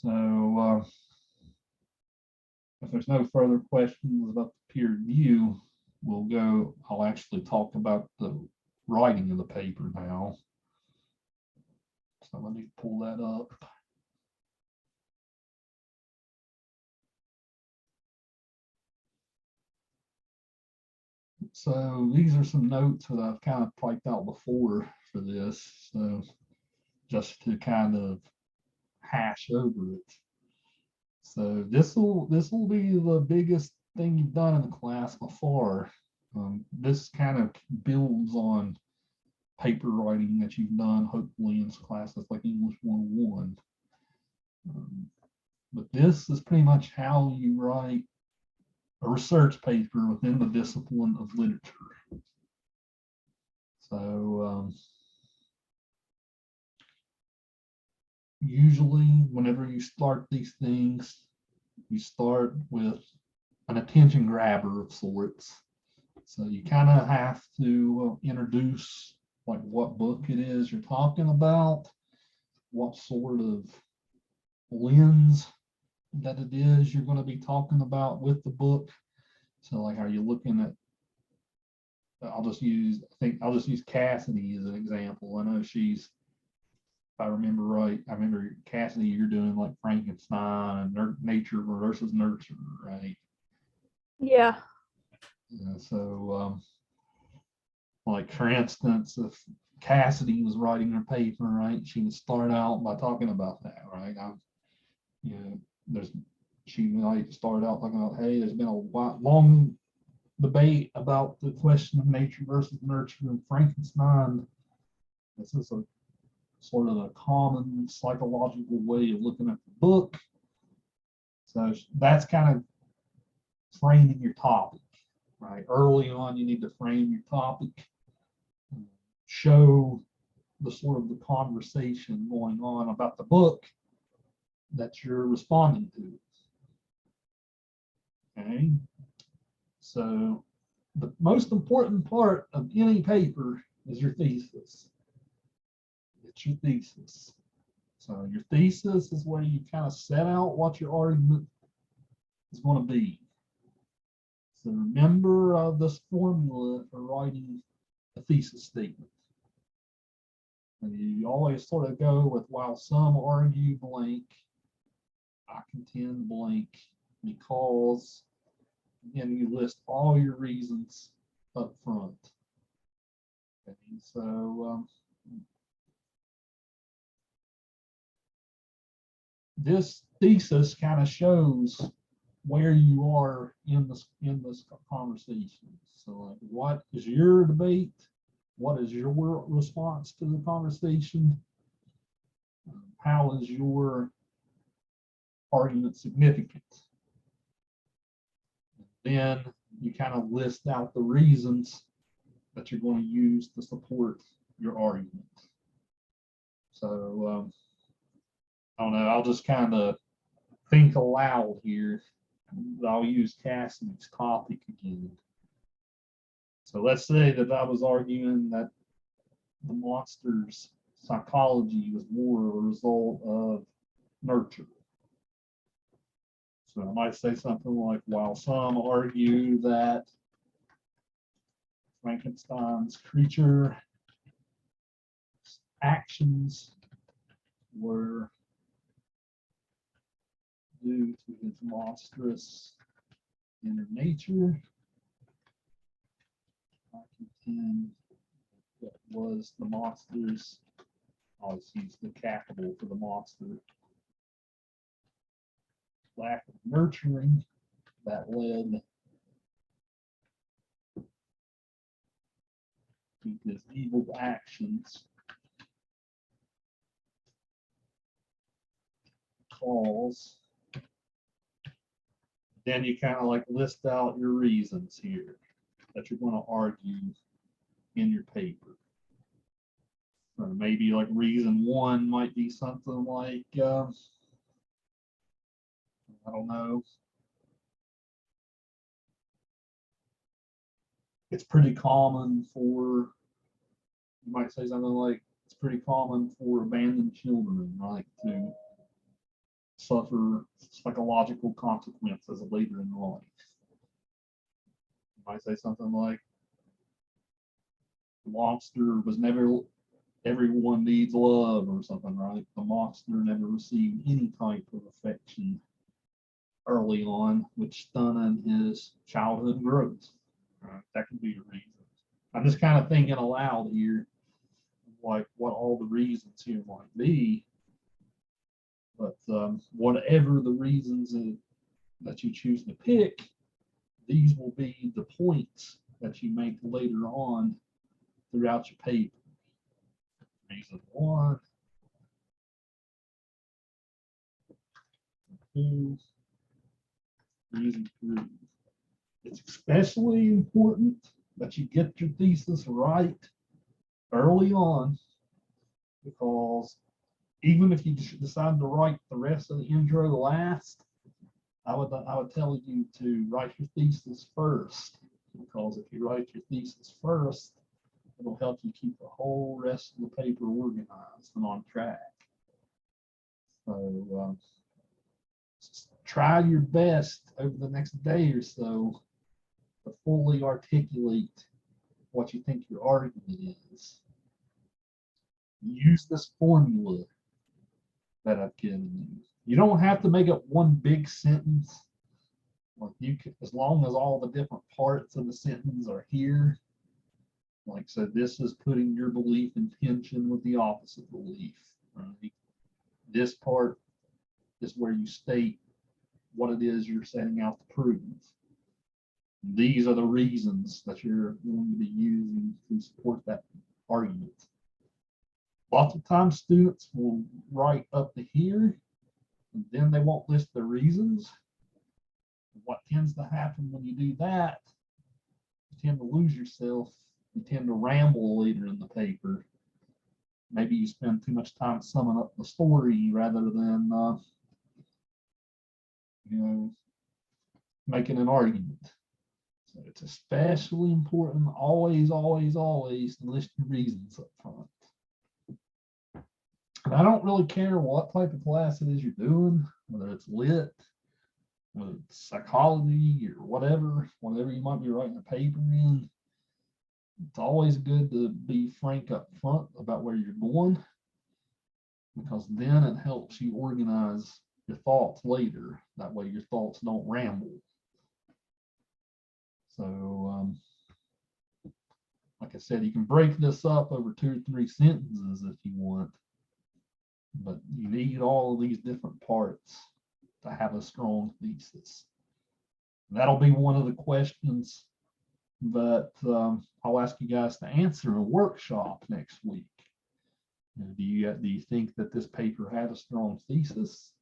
So if there's no further questions about the peer review, I'll actually talk about the writing of the paper now. So let me pull that up. So these are some notes that I've kind of typed out before for this. So just to kind of hash over it. So this will be the biggest thing you've done in the class before. This kind of builds on paper writing that you've done, hopefully in classes like English 101. But this is pretty much how you write a research paper within the discipline of literature. So usually whenever you start these things, you start with an attention grabber of sorts. So you kind of have to introduce like what book it is you're talking about, what sort of lens that it is you're going to be talking about with the book. So like, are you looking at, I'll just use Cassidy as an example. I know she's, if I remember right, I remember Cassidy, you're doing like Frankenstein and nature versus nurture, right? Yeah. So like for instance, if Cassidy was writing her paper, right, she would start out by talking about that, right? She might start out talking about, hey, there's been a long debate about the question of nature versus nurture in Frankenstein. This is a sort of a common psychological way of looking at the book. So that's kind of framing your topic, right? Early on, you need to frame your topic, show the sort of the conversation going on about the book that you're responding to. Okay, so the most important part of any paper is your thesis. It's your thesis. So your thesis is where you kind of set out what your argument is going to be. So remember this formula for writing a thesis statement. And you always sort of go with, while some argue blank, I contend blank, because, and you list all your reasons up front. Okay, so this thesis kind of shows where you are in this conversation. So like, what is your debate? What is your response to the conversation? How is your argument significant? Then you kind of list out the reasons that you're going to use to support your argument. So I don't know, I'll just kind of think aloud here. I'll use Cassidy's topic again. So let's say that I was arguing that the monster's psychology was more a result of nurture. So I might say something like, while some argue that Frankenstein's creature actions were due to his monstrous inner nature, I contend that was the monster's, I'll just use the capital for the monster, lack of nurturing that led to his evil actions, cause. Then you kind of like list out your reasons here that you're going to argue in your paper. Or maybe like reason one might be something like, I don't know, it's pretty common for, you might say something like, it's pretty common for abandoned children, right, to suffer psychological consequences later in life. You might say something like, the monster was never, everyone needs love or something, right? The monster never received any type of affection early on, which stunted his childhood growth. Right? That could be a reason. I'm just kind of thinking aloud here, like what all the reasons here might be. But whatever the reasons that you choose to pick, these will be the points that you make later on throughout your paper. Reason 1, 2, reason 3. It's especially important that you get your thesis right early on, because even if you decide to write the rest of the intro last, I would tell you to write your thesis first, because if you write your thesis first, it'll help you keep the whole rest of the paper organized and on track. So try your best over the next day or so to fully articulate what you think your argument is. Use this formula that I've given you. You don't have to make it one big sentence. Like you can, as long as all the different parts of the sentence are here. Like so, this is putting your belief in tension with the opposite belief. Right? This part is where you state what it is you're setting out to prove. These are the reasons that you're going to be using to support that argument. Lots of times students will write up to here, and then they won't list their reasons. What tends to happen when you do that, you tend to lose yourself. You tend to ramble later in the paper. Maybe you spend too much time summing up the story rather than, making an argument. So it's especially important, always, always, always, to list your reasons up front. And I don't really care what type of class it is you're doing, whether it's lit, whether it's psychology or whatever you might be writing a paper in. It's always good to be frank up front about where you're going, because then it helps you organize your thoughts later. That way your thoughts don't ramble. So, like I said, you can break this up over 2 or 3 sentences if you want, but you need all of these different parts to have a strong thesis. That'll be one of the questions that I'll ask you guys to answer in a workshop next week. Do you think that this paper had a strong thesis?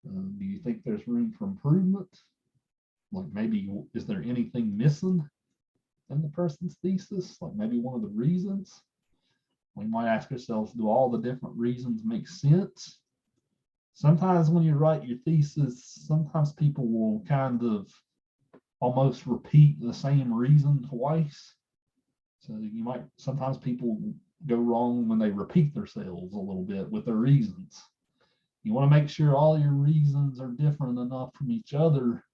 Do you think there's room for improvement? Like maybe, is there anything missing in the person's thesis? Like maybe one of the reasons? We might ask ourselves, do all the different reasons make sense? Sometimes when you write your thesis, sometimes people will kind of almost repeat the same reason twice. So you might, sometimes people go wrong when they repeat themselves a little bit with their reasons. You want to make sure all your reasons are different enough from each other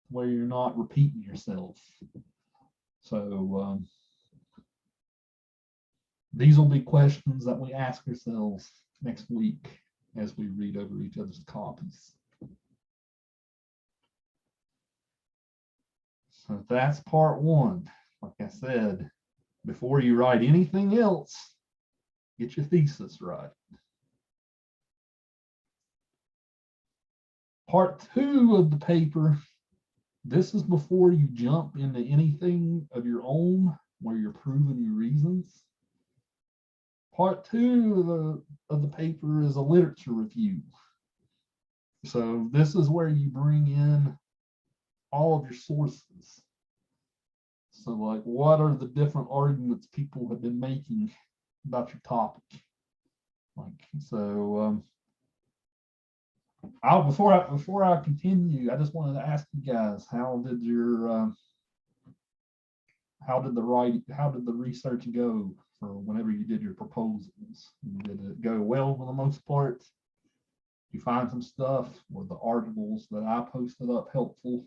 where you're not repeating yourself. So these will be questions that we ask ourselves next week as we read over each other's copies. So that's part 1. Like I said, before you write anything else, get your thesis right. Part 2 of the paper, this is before you jump into anything of your own where you're proving your reasons. Part 2 of the paper is a literature review. So this is where you bring in all of your sources. So like, what are the different arguments people have been making about your topic? Like, so before I continue, I just wanted to ask you guys, how did the research go for whenever you did your proposals? Did it go well for the most part? you find some stuff, or the articles that I posted up helpful?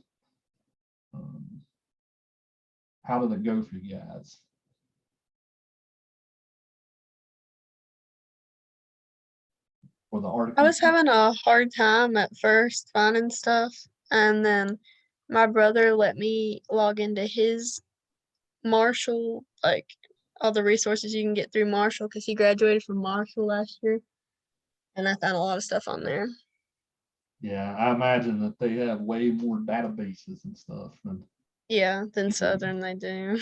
How did it go for you guys? For the article, I was having a hard time at first finding stuff, and then my brother let me log into his Marshall, like all the resources you can get through Marshall, because he graduated from Marshall last year, and I found a lot of stuff on there. yeah, I imagine that they have way more databases and stuff than Southern they do.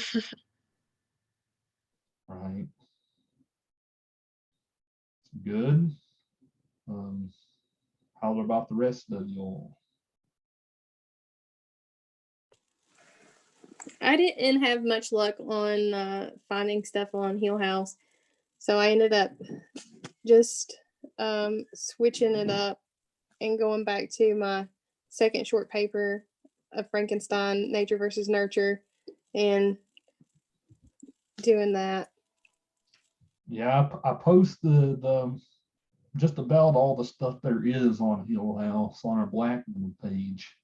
right. Good. How about the rest of y'all? I didn't have much luck on finding stuff on Hill House, so I ended up just switching it up and going back to my second short paper of Frankenstein, Nature versus Nurture, and doing that. Yeah, I posted just about all the stuff there is on Hill House on our Blackboard page.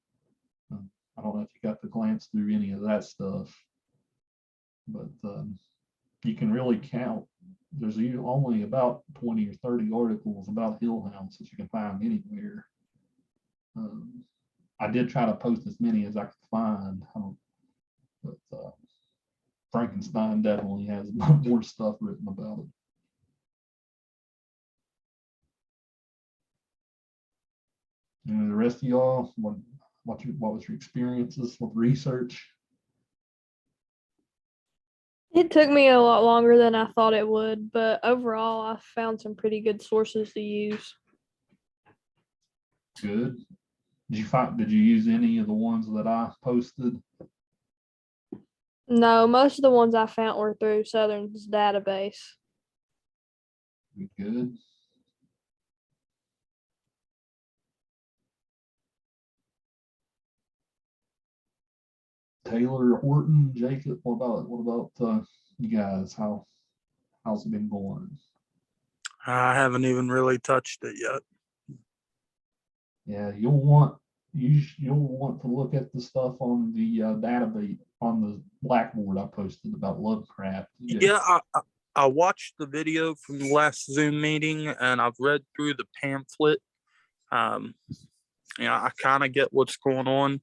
I don't know if you got to glance through any of that stuff, but you can really count. There's only about 20 or 30 articles about Hill House that you can find anywhere. I did try to post as many as I could find, but Frankenstein definitely has more stuff written about it. And the rest of y'all, what was your experiences with research? It took me a lot longer than I thought it would, but overall, I found some pretty good sources to use. Good. Did you use any of the ones that I posted? No, most of the ones I found were through Southern's database. Good. Taylor, Horton, Jacob, what about you guys? How's it been going? I haven't even really touched it yet. Yeah, you'll want to look at the stuff on the database on the Blackboard I posted about Lovecraft. Yeah, I watched the video from the last Zoom meeting, and I've read through the pamphlet. I kind of get what's going on.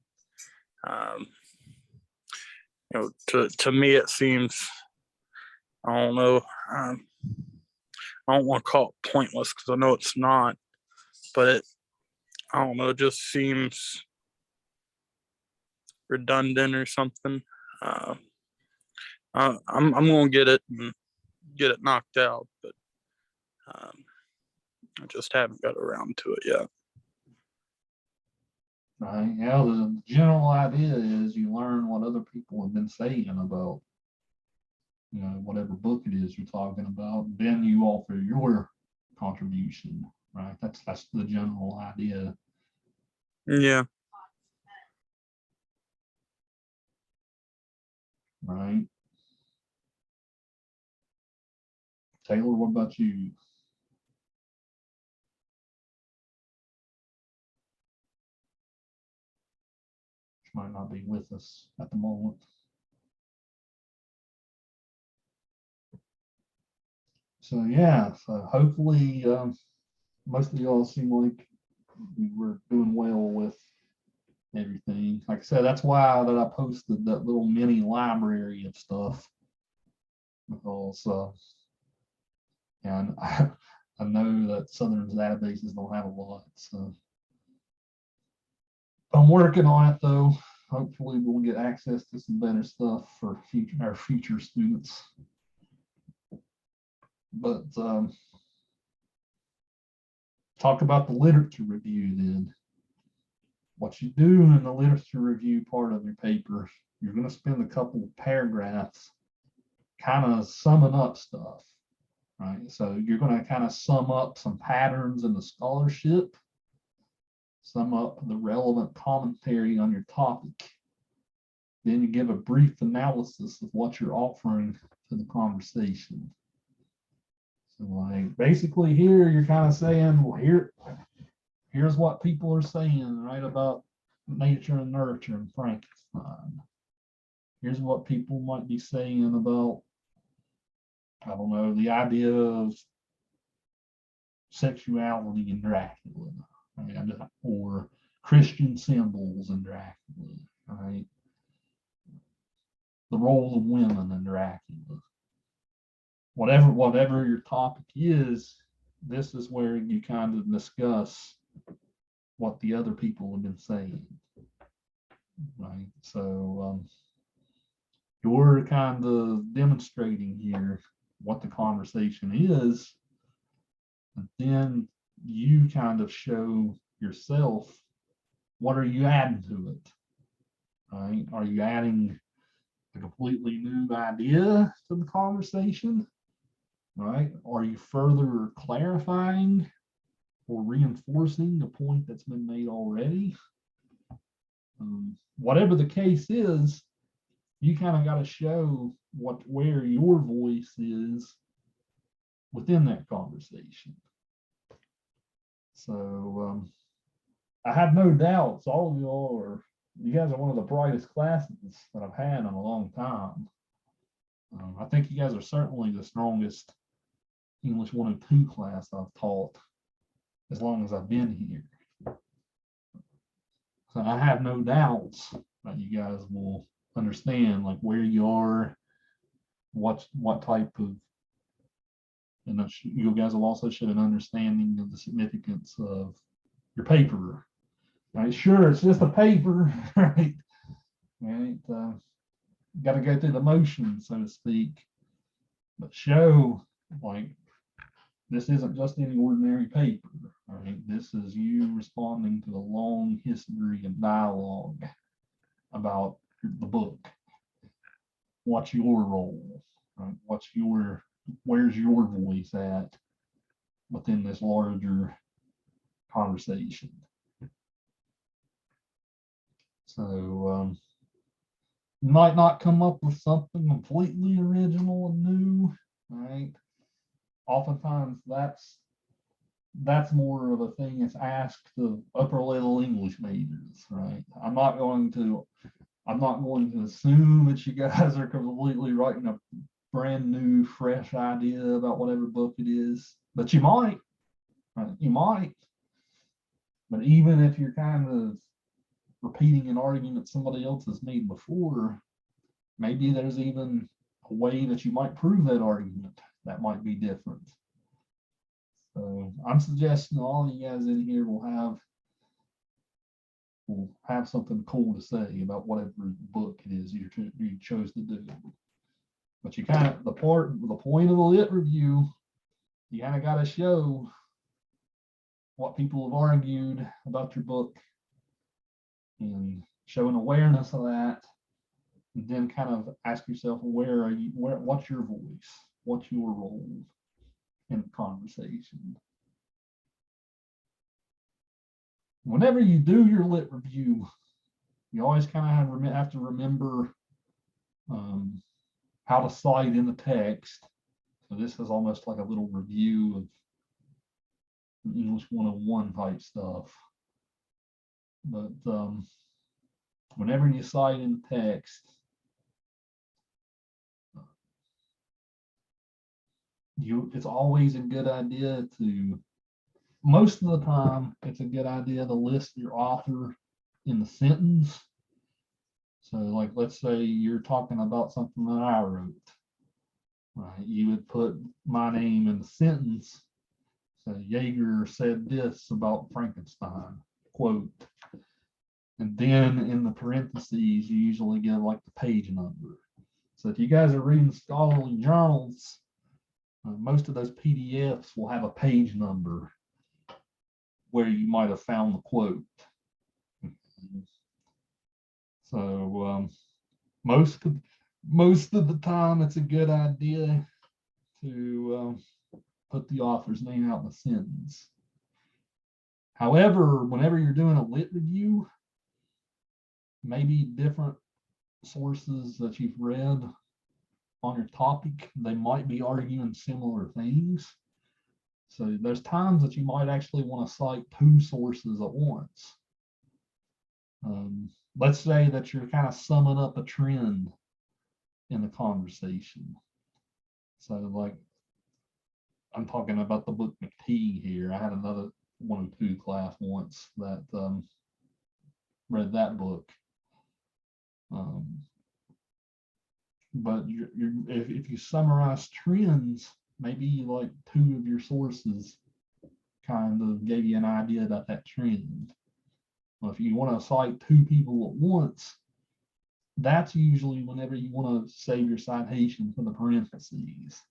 To me, it seems, I don't know, I don't want to call it pointless because I know it's not, but I don't know, it just seems redundant or something. I'm gonna get it and get it knocked out, but I just haven't got around to it yet. Right. Yeah, the general idea is you learn what other people have been saying about, whatever book it is you're talking about. Then you offer your contribution. Right. That's the general idea. Yeah. Right. Taylor, what about you? She might not be with us at the moment. So yeah, so hopefully most of y'all seem like we were doing well with everything. Like I said, that's why that I posted that little mini library of stuff, because and I know that Southern's databases don't have a lot, so I'm working on it though. Hopefully we'll get access to some better stuff for our future students. But talk about the literature review then. What you do in the literature review part of your paper, you're going to spend a couple of paragraphs kind of summing up stuff, right? So you're going to kind of sum up some patterns in the scholarship, sum up the relevant commentary on your topic. Then you give a brief analysis of what you're offering to the conversation. So like basically here, you're kind of saying, well, here's what people are saying, right, about nature and nurture and Frankenstein. Here's what people might be saying about, I don't know, the idea of sexuality in Dracula, right? Or Christian symbols in Dracula, right? The role of women in Dracula. Whatever your topic is, this is where you kind of discuss what the other people have been saying, right? So you're kind of demonstrating here what the conversation is, and then you kind of show yourself, what are you adding to it, right? Are you adding a completely new idea to the conversation, right? Are you further clarifying or reinforcing the point that's been made already? Whatever the case is, you kind of got to show where your voice is within that conversation. So I have no doubts all of you guys are one of the brightest classes that I've had in a long time. I think you guys are certainly the strongest English 102 class I've taught as long as I've been here. So I have no doubts that you guys will understand like where you are, what type of, and you guys will also show an understanding of the significance of your paper. Right? Sure, it's just a paper, right? Right. Got to go through the motions, so to speak, but show like this isn't just any ordinary paper, right? This is you responding to the long history and dialogue about the book. What's your role, right? Where's your voice at within this larger conversation? So you might not come up with something completely original and new, right? Oftentimes that's more of a thing that's asked of upper level English majors, right? I'm not going to assume that you guys are completely writing a brand new, fresh idea about whatever book it is, but you might, right? You might. But even if you're kind of repeating an argument somebody else has made before, maybe there's even a way that you might prove that argument that might be different. So I'm suggesting all of you guys in here will have something cool to say about whatever book it is you chose to do. But you kind of, the point of the lit review, you kind of got to show what people have argued about your book and show an awareness of that, and then kind of ask yourself, what's your voice? What's your role in the conversation? Whenever you do your lit review, you always kind of have to remember how to cite in the text. So this is almost like a little review of English 101 type stuff. But whenever you cite in the text, it's always a good idea to, most of the time, it's a good idea to list your author in the sentence. So like, let's say you're talking about something that I wrote, right? You would put my name in the sentence. So Jaeger said this about Frankenstein, quote. And then in the parentheses, you usually get like the page number. So if you guys are reading scholarly journals, most of those PDFs will have a page number where you might have found the quote. So most of the time, it's a good idea to put the author's name out in the sentence. However, whenever you're doing a lit review, maybe different sources that you've read on your topic, they might be arguing similar things. So there's times that you might actually want to cite two sources at once. Let's say that you're kind of summing up a trend in the conversation. So like, I'm talking about the book McTeague here. I had another 102 class once that read that book. But if you summarize trends, maybe like two of your sources kind of gave you an idea about that trend. Well, if you want to cite two people at once, that's usually whenever you want to save your citation for the parentheses.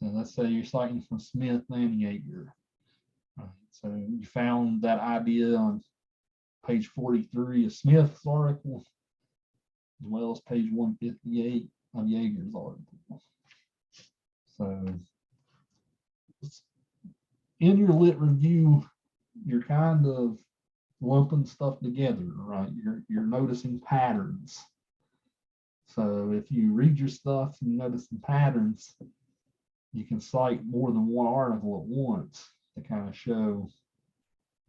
So let's say you're citing from Smith and Yeager. So you found that idea on page 43 of Smith's article, as well as page 158 of Yeager's article. So in your lit review, you're kind of lumping stuff together, right? You're noticing patterns. So if you read your stuff and notice some patterns, you can cite more than one article at once to kind of show,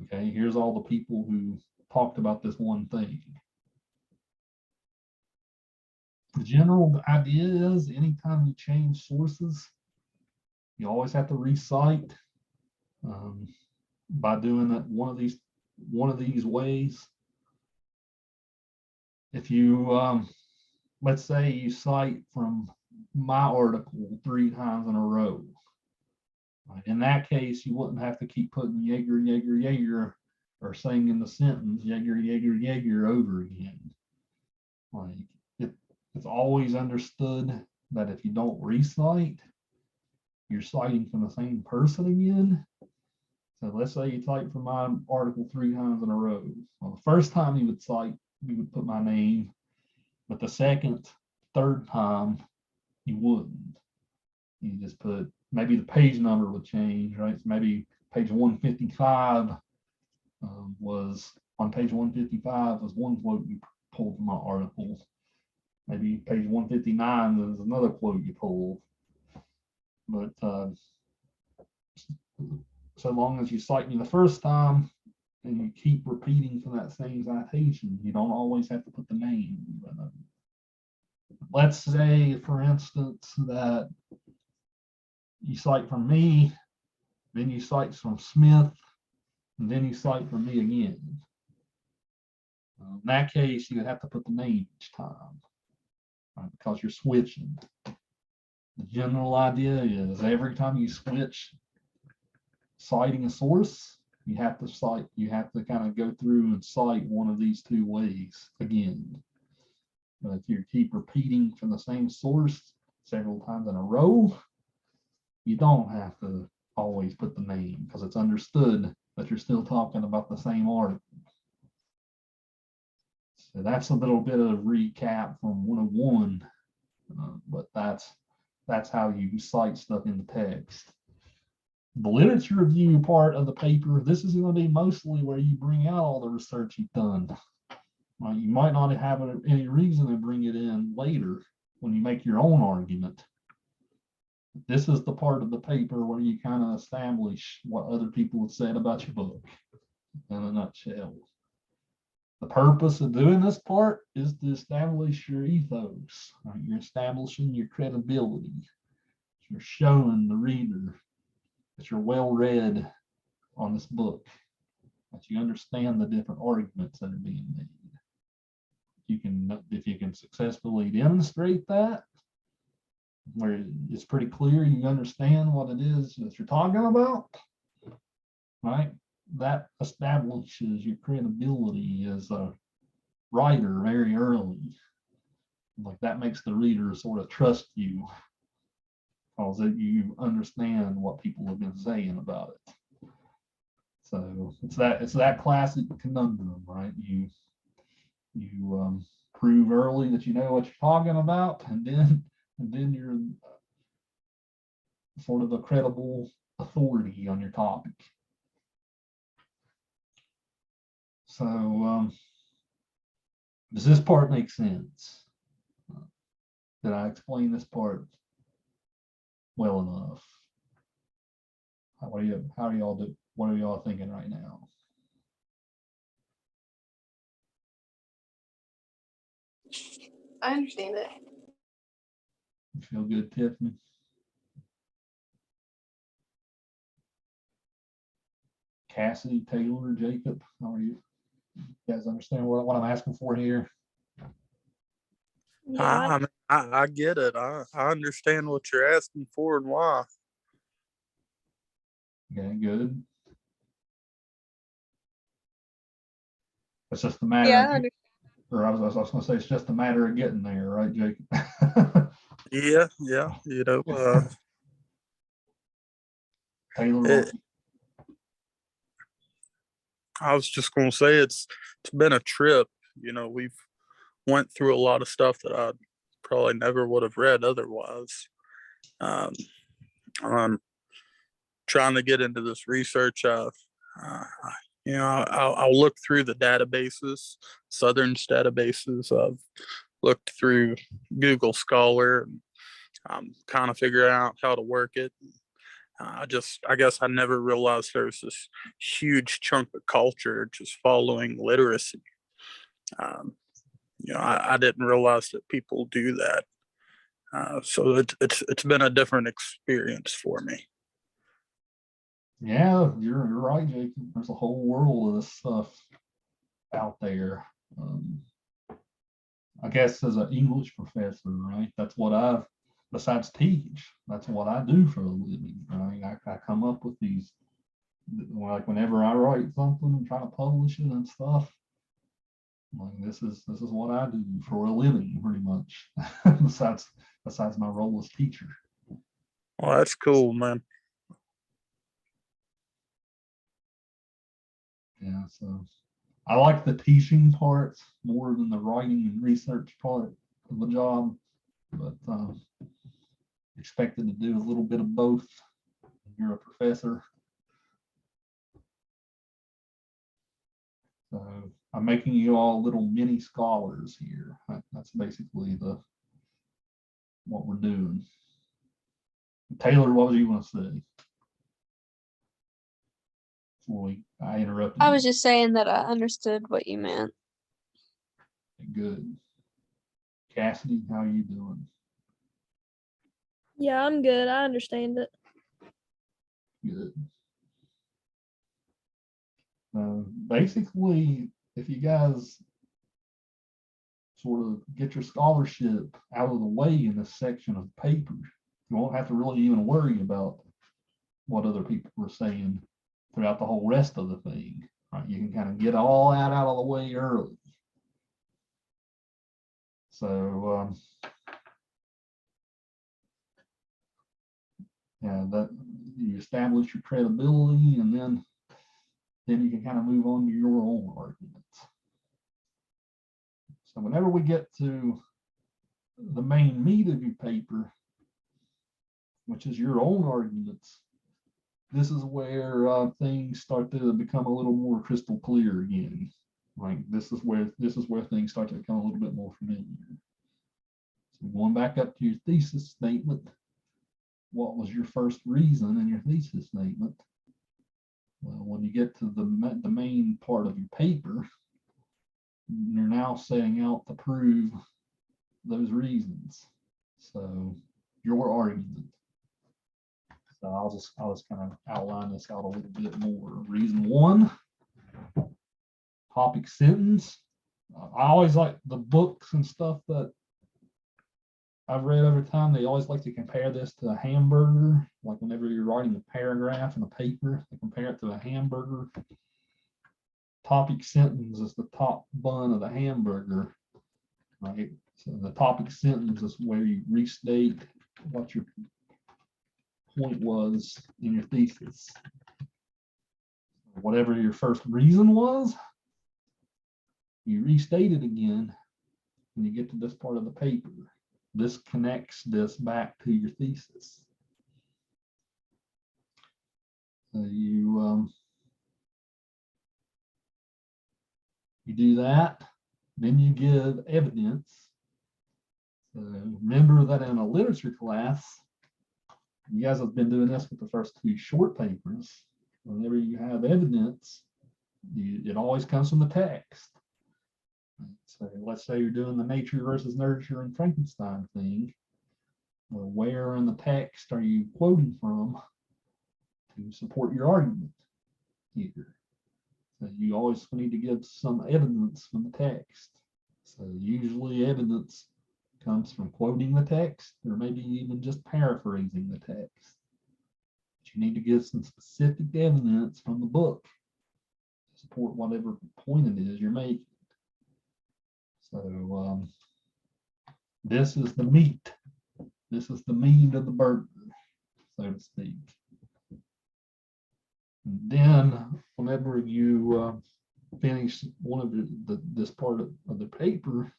okay, here's all the people who talked about this one thing. The general idea is anytime you change sources, you always have to recite by doing it one of these ways. If you let's say you cite from my article 3 times in a row, in that case you wouldn't have to keep putting Yeager, Yeager, Yeager, or saying in the sentence Yeager, Yeager, Yeager over again. Like it's always understood that if you don't recite, you're citing from the same person again. So let's say you cite from my article 3 times in a row. Well, the first time you would cite, you would put my name, but the second, third time, you wouldn't. You just put, maybe the page number would change, right? So maybe page 155 was, on page 155 was one quote you pulled from my article. Maybe page 159 is another quote you pulled. But so long as you cite me the first time and you keep repeating from that same citation, you don't always have to put the name. Let's say, for instance, that you cite from me, then you cite from Smith, and then you cite from me again. In that case, you would have to put the name each time, right, because you're switching. The general idea is every time you switch citing a source, you have to kind of go through and cite one of these two ways again. But if you keep repeating from the same source several times in a row, you don't have to always put the name because it's understood that you're still talking about the same article. So that's a little bit of recap from 101, but that's how you cite stuff in the text. The literature review part of the paper, this is going to be mostly where you bring out all the research you've done. You might not have any reason to bring it in later when you make your own argument. This is the part of the paper where you kind of establish what other people have said about your book in a nutshell. The purpose of doing this part is to establish your ethos. Right? You're establishing your credibility. You're showing the reader that you're well read on this book, that you understand the different arguments that are being made. If you can successfully demonstrate that, where it's pretty clear you understand what it is that you're talking about, right? That establishes your credibility as a writer very early. Like that makes the reader sort of trust you because you understand what people have been saying about it. So it's that classic conundrum, right? You prove early that you know what you're talking about, and then you're sort of a credible authority on your topic. So does this part make sense? Did I explain this part well enough? how do y'all do? What are y'all thinking right now? I understand it. You feel good, Tiffany? Cassidy, Taylor, Jacob, how are you? You guys understand what I'm asking for here? Yeah, I get it. I understand what you're asking for and why. Okay, good. It's just a matter Yeah, of, I understand. or I was gonna say, it's just a matter of getting there, right, Jacob? Yeah, you know, Taylor, I was just gonna say it's been a trip. You know, we've went through a lot of stuff that I probably never would have read otherwise. Um, I'm trying to get into this research. Uh, you know, I'll look through the databases, Southern's databases. I've looked through Google Scholar, and I'm kind of figuring out how to work it. I guess I never realized there's this huge chunk of culture just following literacy. Um, you know, I didn't realize that people do that. So it's been a different experience for me. yeah, you're right, Jacob. There's a whole world of this stuff out there. I guess as an English professor, right? That's what besides teach, that's what I do for a living, right? I come up with these, like whenever I write something and try to publish it and stuff, like this is what I do for a living, pretty much. besides my role as teacher. Well, that's cool, man. Yeah, so I like the teaching parts more than the writing and research part of the job, but expected to do a little bit of both. You're a professor. So I'm making you all little mini scholars here. That's basically what we're doing. Taylor, what was you want to say? Before I interrupted I you. was just saying that I understood what you meant. Good. Cassidy, how are you doing? yeah, I'm good. I understand it. Good. Basically, if you guys sort of get your scholarship out of the way in this section of the paper, you won't have to really even worry about what other people were saying throughout the whole rest of the thing. Right? You can kind of get all that out of the way early. So yeah, that you establish your credibility, and then you can kind of move on to your own arguments. So whenever we get to the main meat of your paper, which is your own arguments, this is where things start to become a little more crystal clear again. Like this is where things start to become a little bit more familiar. So going back up to your thesis statement, what was your first reason in your thesis statement? Well, when you get to the main part of your paper, you're now setting out to prove those reasons. So your argument. So I'll just kind of outline this out a little bit more. Reason one, topic sentence. I always like the books and stuff that I've read over time. They always like to compare this to a hamburger. Like whenever you're writing a paragraph in a paper, they compare it to a hamburger. Topic sentence is the top bun of the hamburger, right? So the topic sentence is where you restate what your point was in your thesis. Whatever your first reason was, you restate it again when you get to this part of the paper. This connects this back to your thesis. So you do that, then you give evidence. So remember that in a literature class, You guys have been doing this with the first two short papers. Whenever you have evidence, it always comes from the text. So let's say you're doing the nature versus nurture and Frankenstein thing. Well, where in the text are you quoting from to support your argument here? So you always need to give some evidence from the text. So usually evidence comes from quoting the text, or maybe even just paraphrasing the text. But you need to give some specific evidence from the book to support whatever point it is you're making. So this is the meat. This is the meat of the burger, so to speak. And then whenever you finish one of this part of the paper,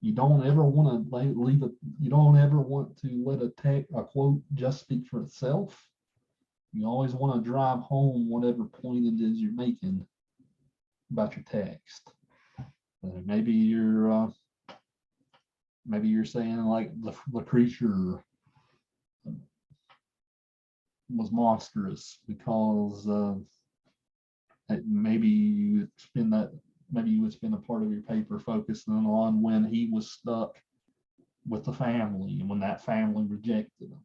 you don't ever want to leave it. You don't ever want to let a quote just speak for itself. You always want to drive home whatever point it is you're making about your text. Maybe you're saying like the creature was monstrous because maybe you would spend a part of your paper focusing on when he was stuck with the family and when that family rejected him.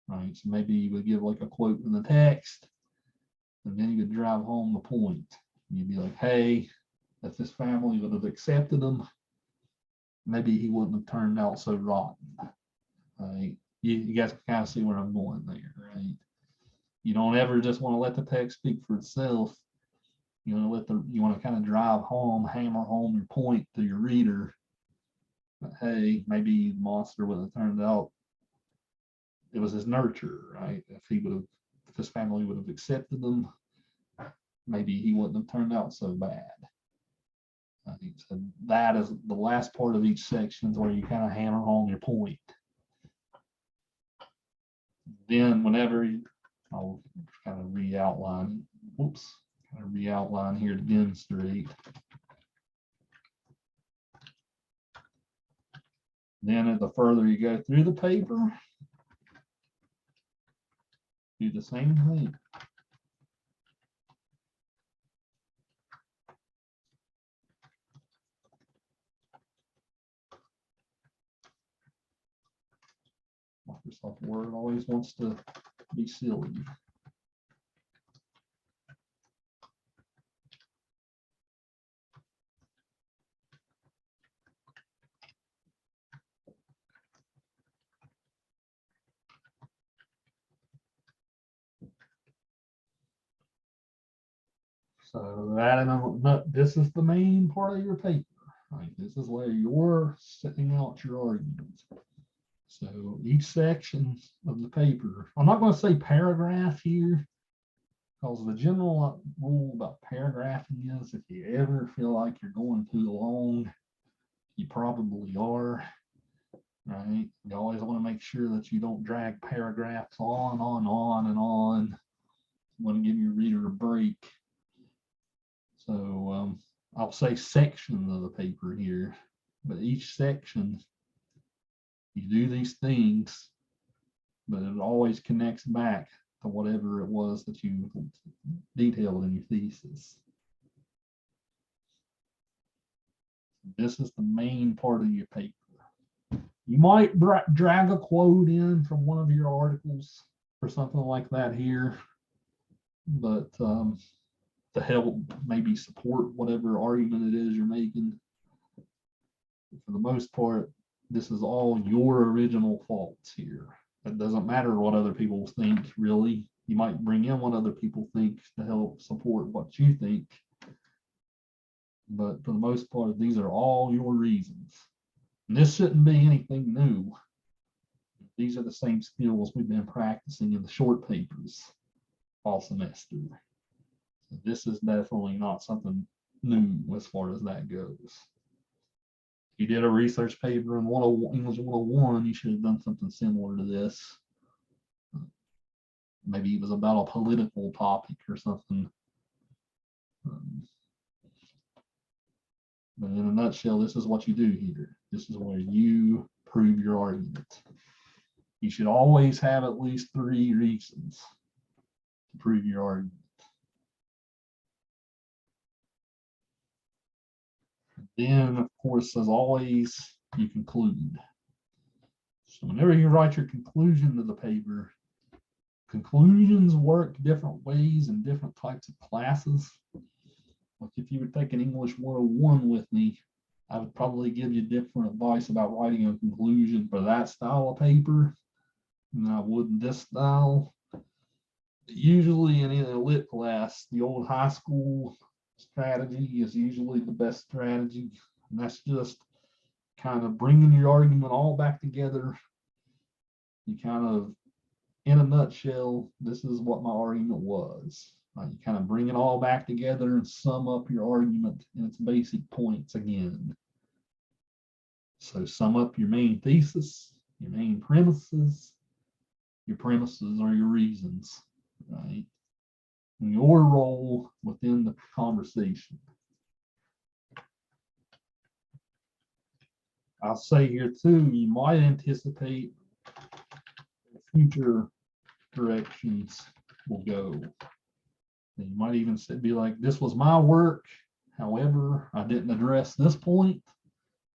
Right. So maybe you would give like a quote in the text, and then you would drive home the point. You'd be like, hey, if this family would have accepted him, maybe he wouldn't have turned out so rotten. Right. You guys can kind of see where I'm going there, right? You don't ever just want to let the text speak for itself. You want to kind of drive home, hammer home your point to your reader. But hey, maybe the monster would have turned out it was his nurture, right? If his family would have accepted him, maybe he wouldn't have turned out so bad. So that is the last part of each section where you kind of hammer home your point. Then whenever I'll kind of re-outline here to demonstrate. Then the further you go through the paper, do the same thing. Microsoft Word always wants to be silly. So this is the main part of your paper. Right? This is where you're setting out your arguments. So each section of the paper, I'm not going to say paragraph here, because the general rule about paragraphing is if you ever feel like you're going too long, you probably are. Right? You always want to make sure that you don't drag paragraphs on and on. You want to give your reader a break. So I'll say sections of the paper here, but each section, you do these things, but it always connects back to whatever it was that you detailed in your thesis. This is the main part of your paper. You might drag a quote in from one of your articles or something like that here, but to help maybe support whatever argument it is you're making. For the most part, this is all your original thoughts here. It doesn't matter what other people think, really. You might bring in what other people think to help support what you think. But for the most part, these are all your reasons. And this shouldn't be anything new. These are the same skills we've been practicing in the short papers all semester. So this is definitely not something new as far as that goes. If you did a research paper in English 101, you should have done something similar to this. Maybe it was about a political topic or something. But in a nutshell, this is what you do here. This is where you prove your argument. You should always have at least 3 reasons to prove your argument. Then, of course, as always, you conclude. So whenever you write your conclusion to the paper, conclusions work different ways in different types of classes. Like if you were taking English 101 with me, I would probably give you different advice about writing a conclusion for that style of paper than I would in this style. Usually in a lit class, the old high school strategy is usually the best strategy. And that's just kind of bringing your argument all back together. You kind of, in a nutshell, this is what my argument was. You kind of bring it all back together and sum up your argument in its basic points again. So sum up your main thesis, your main premises. Your premises are your reasons, right? And your role within the conversation. I'll say here too, you might anticipate future directions will go. You might even be like, this was my work. However, I didn't address this point.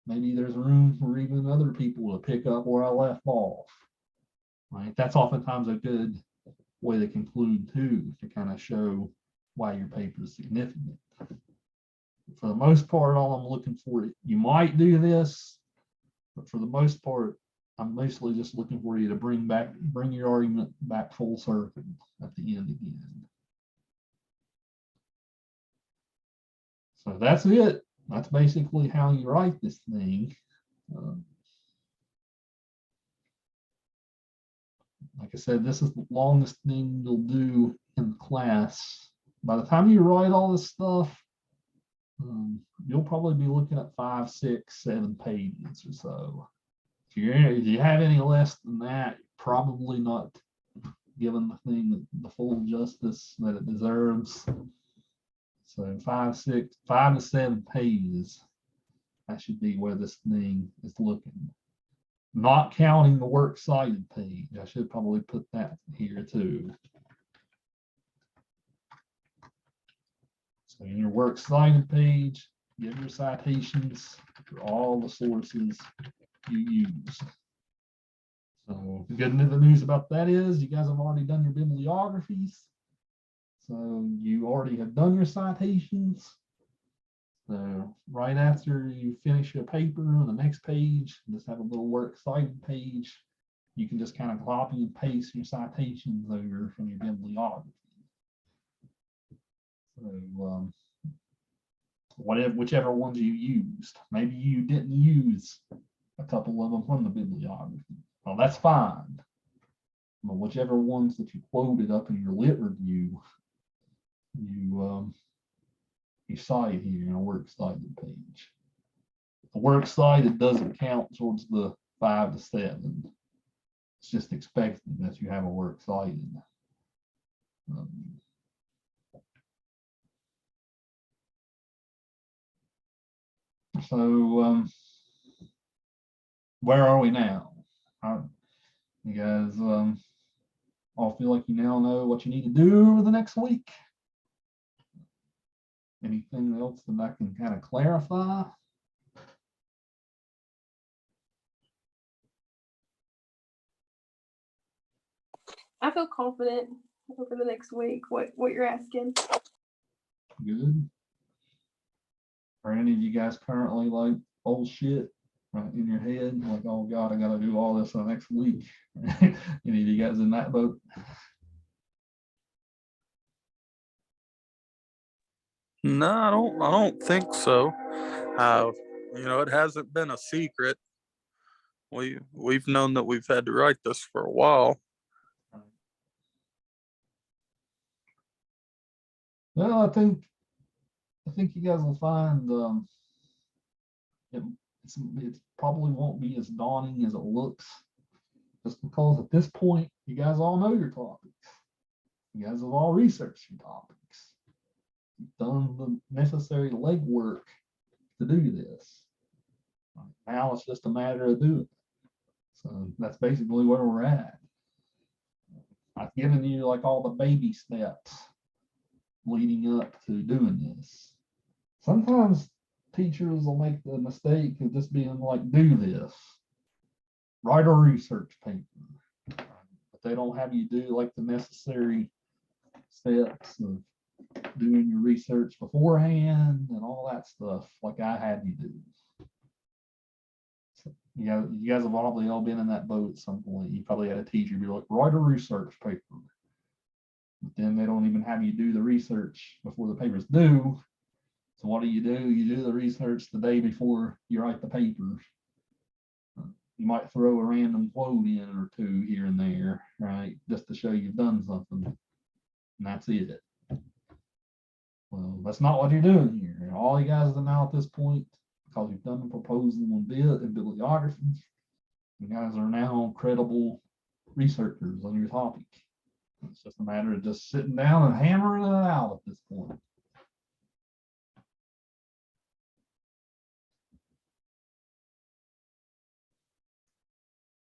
Maybe there's room for even other people to pick up where I left off. Right? That's oftentimes a good way to conclude too, to kind of show why your paper is significant. For the most part, all I'm looking for, you might do this, but for the most part, I'm mostly just looking for you to bring your argument back full circle at the end again. So that's it. That's basically how you write this thing. Like I said, this is the longest thing you'll do in class. By the time you write all this stuff, you'll probably be looking at 5, 6, 7 pages or so. If you have any less than that, you're probably not giving the thing the full justice that it deserves. So 5 to 7 pages, that should be where this thing is looking. Not counting the works cited page. I should probably put that here too. So in your works cited page, give your citations for all the sources you used. So the good news about that is you guys have already done your bibliographies. So you already have done your citations. So right after you finish your paper on the next page, just have a little works cited page. You can just kind of copy and paste your citations over from your bibliography. So whichever ones you used, maybe you didn't use a couple of them from the bibliography. Well, that's fine. But whichever ones that you quoted up in your lit review, you cite here in a works cited page. The works cited doesn't count towards the 5 to 7. It's just expected that you have a works cited. So where are we now? You guys all feel like you now know what you need to do over the next week? Anything else that I can kind of clarify? I feel confident over the next week. What you're asking? Good. Are any of you guys currently like, oh shit, right in your head, like, oh God, I gotta do all this the next week? Any of you guys in that boat? No, I don't think so. It hasn't been a secret. We've known that we've had to write this for a while. Well, I think you guys will find it probably won't be as daunting as it looks, just because at this point you guys all know your topics. You guys have all researched your topics. You've done the necessary legwork to do this. Now it's just a matter of doing it. So that's basically where we're at. I've given you like all the baby steps leading up to doing this. Sometimes teachers will make the mistake of just being like, do this, write a research paper, but they don't have you do like the necessary steps of doing your research beforehand and all that stuff like I had you do. So, you guys have probably all been in that boat at some point. You probably had a teacher be like, write a research paper. But then they don't even have you do the research before the paper's due. So what do? You do the research the day before you write the paper. You might throw a random quote in or two here and there, right? Just to show you've done something. And that's it. Well, that's not what you're doing here. All you guys are now at this point, because you've done the proposal and bibliography, you guys are now credible researchers on your topic. It's just a matter of just sitting down and hammering it out at this point.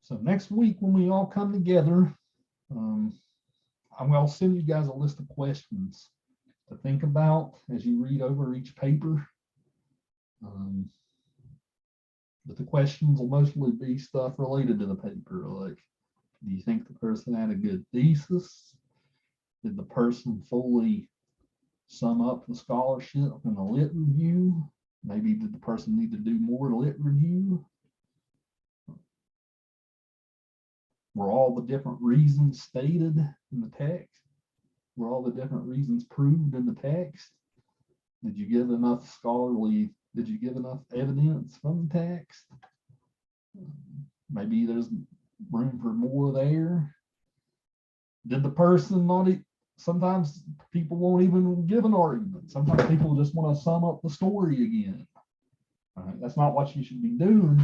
So next week when we all come together, I'm going to send you guys a list of questions to think about as you read over each paper. But the questions will mostly be stuff related to the paper, like, do you think the person had a good thesis? Did the person fully sum up the scholarship in a lit review? Maybe did the person need to do more lit review? Were all the different reasons stated in the text? Were all the different reasons proved in the text? Did you give enough evidence from the text? Maybe there's room for more there. Did the person not? Sometimes people won't even give an argument. Sometimes people just want to sum up the story again. All right, that's not what you should be doing.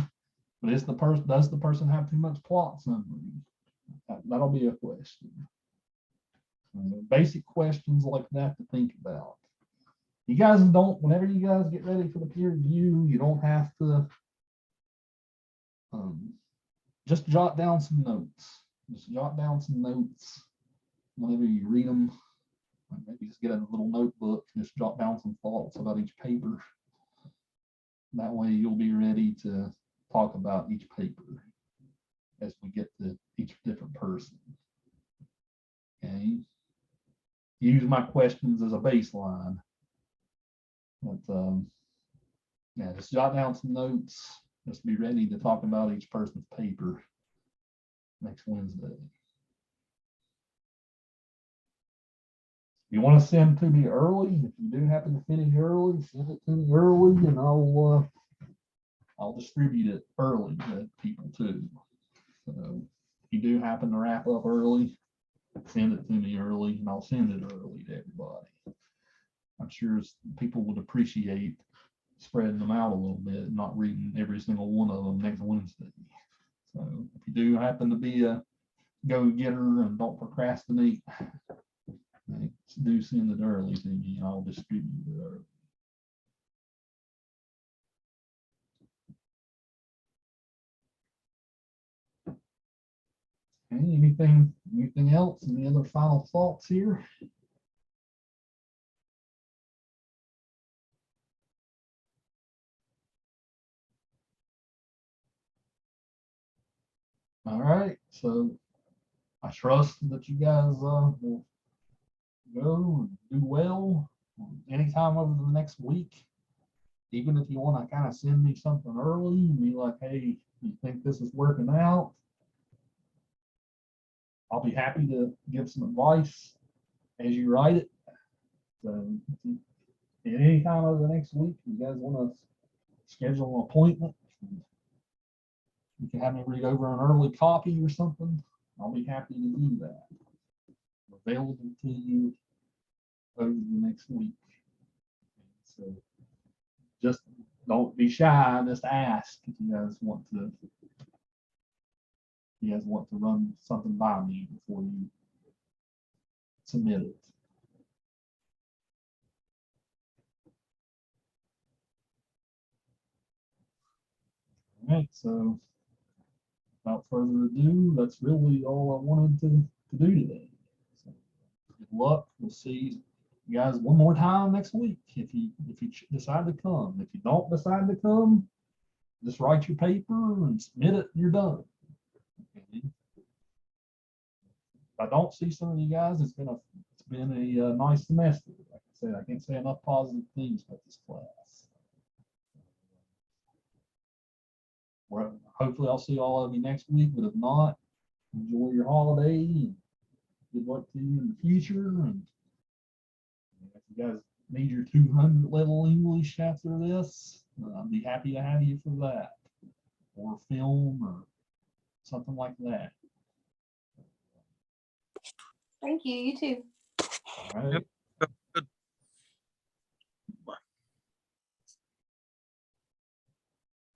But it's the person. Does the person have too much plot summary? That'll be a question. Basic questions like that to think about. You guys don't. Whenever you guys get ready for the peer review, you don't have to. Just jot down some notes. Just jot down some notes whenever you read them. Maybe just get a little notebook. Just jot down some thoughts about each paper. That way you'll be ready to talk about each paper as we get to each different person. Okay. Use my questions as a baseline. But yeah, just jot down some notes. Just be ready to talk about each person's paper next Wednesday. You want to send to me early? If you do happen to finish early, send it to me early, and I'll distribute it early to people too. So if you do happen to wrap up early, send it to me early, and I'll send it early to everybody. I'm sure people would appreciate spreading them out a little bit, not reading every single one of them next Wednesday. So if you do happen to be a go-getter and don't procrastinate, do send it early to me, and I'll distribute it early. Okay, anything else? Any other final thoughts here? All right, so I trust that you guys will go and do well anytime over the next week. Even if you want to kind of send me something early and be like, hey, you think this is working out? I'll be happy to give some advice as you write it. So anytime over the next week, you guys want to schedule an appointment, you can have me read over an early copy or something, I'll be happy to do that. Available to you over the next week. So just don't be shy, just ask if you guys want to run something by me before you submit it. All right, so without further ado, that's really all I wanted to do today. So, good luck. We'll see you guys one more time next week if you decide to come. If you don't decide to come, just write your paper and submit it, and you're done. Okay. If I don't see some of you guys, it's been a nice semester. Like I said, I can't say enough positive things about this class. Well, hopefully I'll see all of you next week, but if not, enjoy your holiday and good luck to you in the future. And if you guys need your 200 level English after this, I'd be happy to have you for that, or film or something like that. Thank you. You too. All right. Yep.